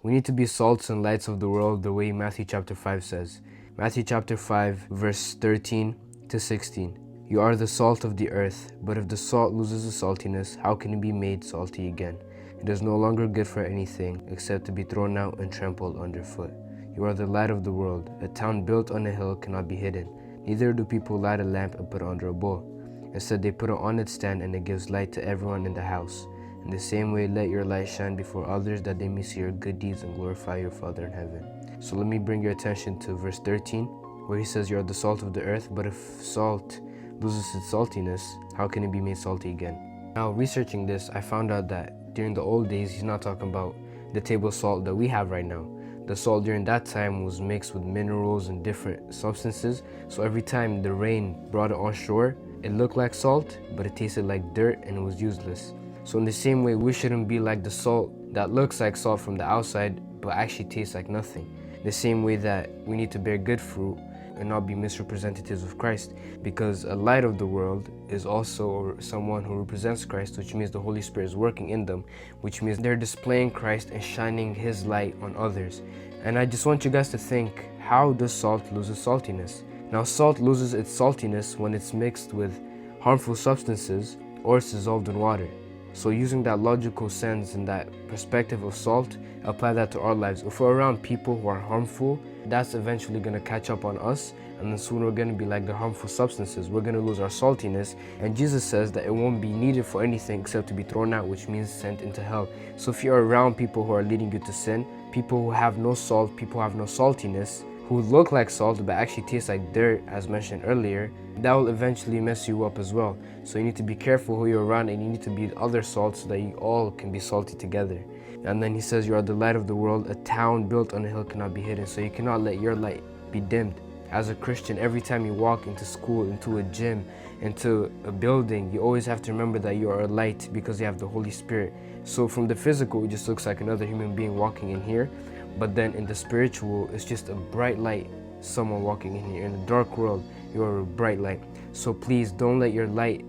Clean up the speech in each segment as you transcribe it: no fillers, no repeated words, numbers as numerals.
We need to be salts and lights of the world the way Matthew chapter 5 says. Matthew chapter 5 verse 13 to 16. You are the salt of the earth, but if the salt loses its saltiness, how can it be made salty again? It is no longer good for anything except to be thrown out and trampled underfoot. You are the light of the world. A town built on a hill cannot be hidden. Neither do people light a lamp and put it under a bowl. Instead, they put it on its stand, and it gives light to everyone in the house. In the same way, let your light shine before others, that they may see your good deeds and glorify your Father in heaven. So let me bring your attention to verse 13, where he says, you are the salt of the earth, but if salt loses its saltiness, how can it be made salty again? Now, researching this, I found out that during the old days, he's not talking about the table salt that we have right now. The salt during that time was mixed with minerals and different substances, so every time the rain brought it on shore, it looked like salt, but it tasted like dirt and it was useless. So in the same way, we shouldn't be like the salt that looks like salt from the outside, but actually tastes like nothing. The same way that we need to bear good fruit and not be misrepresentatives of Christ, because a light of the world is also someone who represents Christ, which means the Holy Spirit is working in them, which means they're displaying Christ and shining His light on others. And I just want you guys to think, how does salt lose its saltiness? Now, salt loses its saltiness when it's mixed with harmful substances or it's dissolved in water. So using that logical sense and that perspective of salt, apply that to our lives. If we're around people who are harmful, that's eventually going to catch up on us, and then soon we're going to be like the harmful substances. We're going to lose our saltiness, and Jesus says that it won't be needed for anything except to be thrown out, which means sent into hell. So if you're around people who are leading you to sin, people who have no salt, people who have no saltiness, who look like salt but actually taste like dirt, as mentioned earlier, that will eventually mess you up as well. So you need to be careful who you're around, and you need to be other salts so that you all can be salty together. And then he says, you are the light of the world. A town built on a hill cannot be hidden. So you cannot let your light be dimmed. As a Christian, every time you walk into school, into a gym, into a building, you always have to remember that you are a light because you have the Holy Spirit. So from the physical, it just looks like another human being walking in here. But then in the spiritual, it's just a bright light, someone walking in here. In the dark world, you are a bright light. So please don't let your light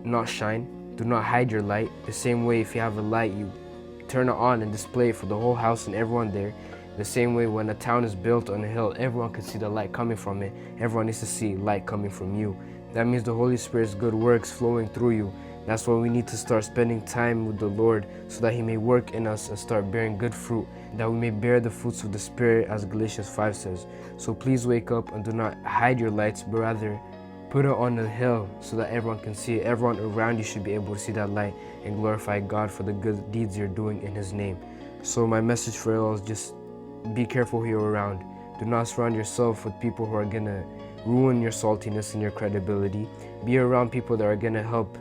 not shine. Do not hide your light. The same way, if you have a light, you turn it on and display it for the whole house and everyone there. The same way, when a town is built on a hill, everyone can see the light coming from it. Everyone needs to see light coming from you. That means the Holy Spirit's good works flowing through you. That's why we need to start spending time with the Lord, so that He may work in us and start bearing good fruit, that we may bear the fruits of the Spirit, as Galatians 5 says. So please wake up and do not hide your lights, but rather put it on the hill so that everyone can see it. Everyone around you should be able to see that light and glorify God for the good deeds you're doing in His name. So my message for you all is just be careful who you're around. Do not surround yourself with people who are going to ruin your saltiness and your credibility. Be around people that are going to help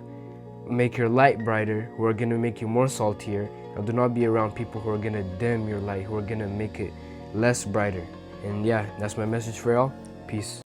make your light brighter, who are going to make you more saltier. And do not be around people who are going to dim your light, who are going to make it less brighter. And yeah, that's my message for y'all. Peace.